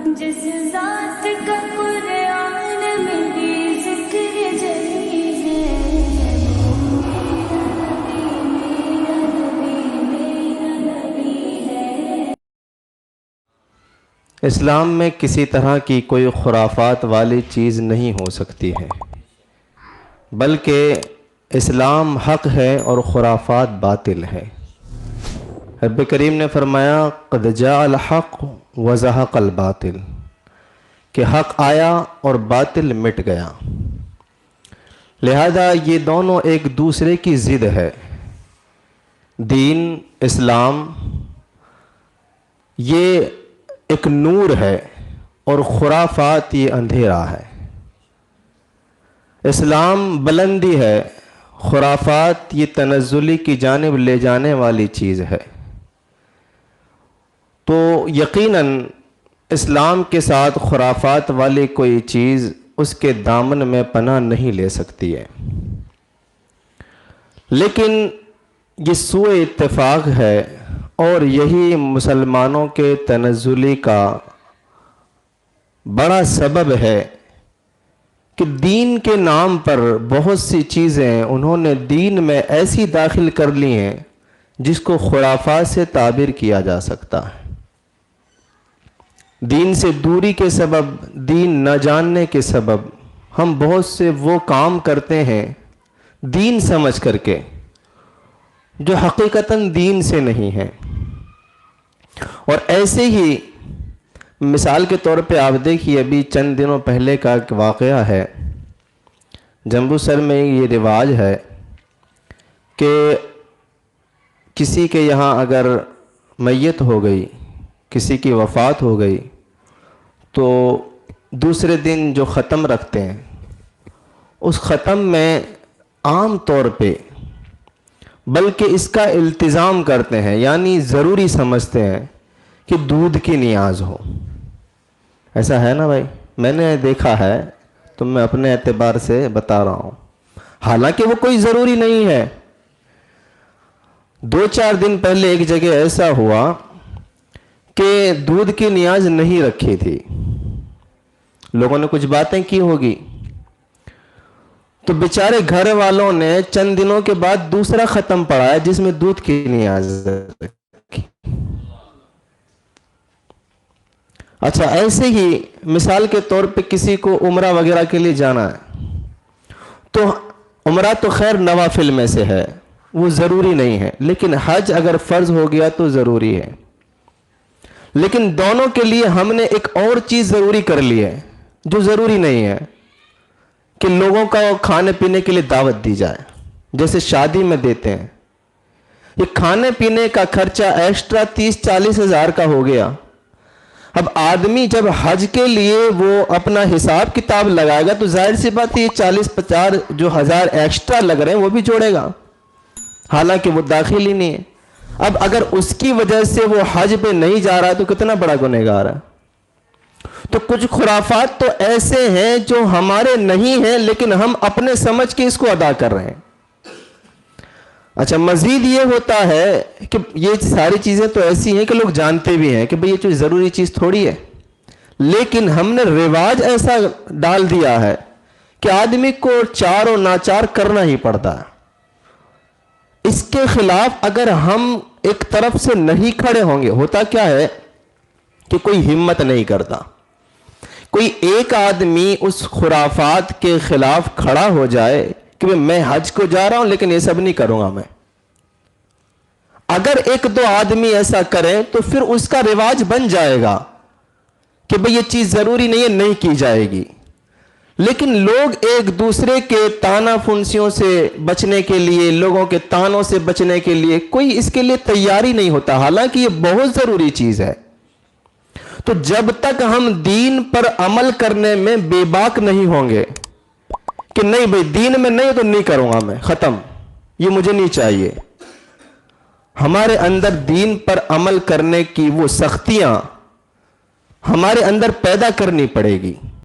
جس ذات کا قرآن میں بھی ذکر جلی ہے، میرا نبی ہے۔ اسلام میں کسی طرح کی کوئی خرافات والی چیز نہیں ہو سکتی ہے، بلکہ اسلام حق ہے اور خرافات باطل ہے۔ رب کریم نے فرمایا قد جاء الحق وزهق الباطل، کہ حق آیا اور باطل مٹ گیا۔ لہذا یہ دونوں ایک دوسرے کی ضد ہے۔ دین اسلام یہ ایک نور ہے اور خرافات یہ اندھیرا ہے۔ اسلام بلندی ہے، خرافات یہ تنزلی کی جانب لے جانے والی چیز ہے۔ تو یقیناً اسلام کے ساتھ خرافات والی کوئی چیز اس کے دامن میں پناہ نہیں لے سکتی ہے۔ لیکن یہ سوء اتفاق ہے اور یہی مسلمانوں کے تنزلی کا بڑا سبب ہے کہ دین کے نام پر بہت سی چیزیں انہوں نے دین میں ایسی داخل کر لی ہیں جس کو خرافات سے تعبیر کیا جا سکتا ہے۔ دین سے دوری کے سبب، دین نہ جاننے کے سبب ہم بہت سے وہ کام کرتے ہیں دین سمجھ کر کے جو حقیقتاً دین سے نہیں ہیں۔ اور ایسے ہی مثال کے طور پہ آپ دیکھیے، ابھی چند دنوں پہلے کا ایک واقعہ ہے۔ جمبو سر میں یہ رواج ہے کہ کسی کے یہاں اگر میت ہو گئی، کسی کی وفات ہو گئی، تو دوسرے دن جو ختم رکھتے ہیں، اس ختم میں عام طور پہ بلکہ اس کا التزام کرتے ہیں، یعنی ضروری سمجھتے ہیں کہ دودھ کی نیاز ہو۔ ایسا ہے نا بھائی؟ میں نے دیکھا ہے تو میں اپنے اعتبار سے بتا رہا ہوں، حالانکہ وہ کوئی ضروری نہیں ہے۔ 2-4 دن پہلے ایک جگہ ایسا ہوا کہ دودھ کی نیاز نہیں رکھی تھی، لوگوں نے کچھ باتیں کی ہوگی، تو بیچارے گھر والوں نے چند دنوں کے بعد دوسرا ختم پڑھایا جس میں دودھ کی نیاز رکھی۔ اچھا، ایسے ہی مثال کے طور پہ کسی کو عمرہ وغیرہ کے لیے جانا ہے، تو عمرہ تو خیر نوافل میں سے ہے، وہ ضروری نہیں ہے، لیکن حج اگر فرض ہو گیا تو ضروری ہے۔ لیکن دونوں کے لیے ہم نے ایک اور چیز ضروری کر لی ہے جو ضروری نہیں ہے، کہ لوگوں کا کھانے پینے کے لیے دعوت دی جائے، جیسے شادی میں دیتے ہیں۔ یہ کھانے پینے کا خرچہ ایکسٹرا 30-40 ہزار کا ہو گیا۔ اب آدمی جب حج کے لیے وہ اپنا حساب کتاب لگائے گا تو ظاہر سی بات ہے یہ 40-50 جو ہزار ایکسٹرا لگ رہے ہیں وہ بھی جوڑے گا، حالانکہ وہ داخل ہی نہیں ہے۔ اب اگر اس کی وجہ سے وہ حج پہ نہیں جا رہا ہے تو کتنا بڑا گنہگار ہے۔ تو کچھ خرافات تو ایسے ہیں جو ہمارے نہیں ہیں لیکن ہم اپنے سمجھ کے اس کو ادا کر رہے ہیں۔ اچھا، مزید یہ ہوتا ہے کہ یہ ساری چیزیں تو ایسی ہیں کہ لوگ جانتے بھی ہیں کہ بھئی یہ کوئی ضروری چیز تھوڑی ہے، لیکن ہم نے رواج ایسا ڈال دیا ہے کہ آدمی کو چار و ناچار کرنا ہی پڑتا ہے۔ اس کے خلاف اگر ہم ایک طرف سے نہیں کھڑے ہوں گے، ہوتا کیا ہے کہ کوئی ہمت نہیں کرتا، کوئی ایک آدمی اس خرافات کے خلاف کھڑا ہو جائے کہ میں حج کو جا رہا ہوں لیکن یہ سب نہیں کروں گا میں۔ اگر 1-2 آدمی ایسا کریں تو پھر اس کا رواج بن جائے گا کہ بھئی یہ چیز ضروری نہیں ہے، نہیں کی جائے گی۔ لیکن لوگ ایک دوسرے کے تانا فنسیوں سے بچنے کے لیے، لوگوں کے تانوں سے بچنے کے لیے کوئی اس کے لیے تیاری نہیں ہوتا، حالانکہ یہ بہت ضروری چیز ہے۔ تو جب تک ہم دین پر عمل کرنے میں بے باک نہیں ہوں گے کہ نہیں بھئی دین میں نہیں تو نہیں کروں گا میں، ختم، یہ مجھے نہیں چاہیے، ہمارے اندر دین پر عمل کرنے کی وہ سختیاں ہمارے اندر پیدا کرنی پڑے گی۔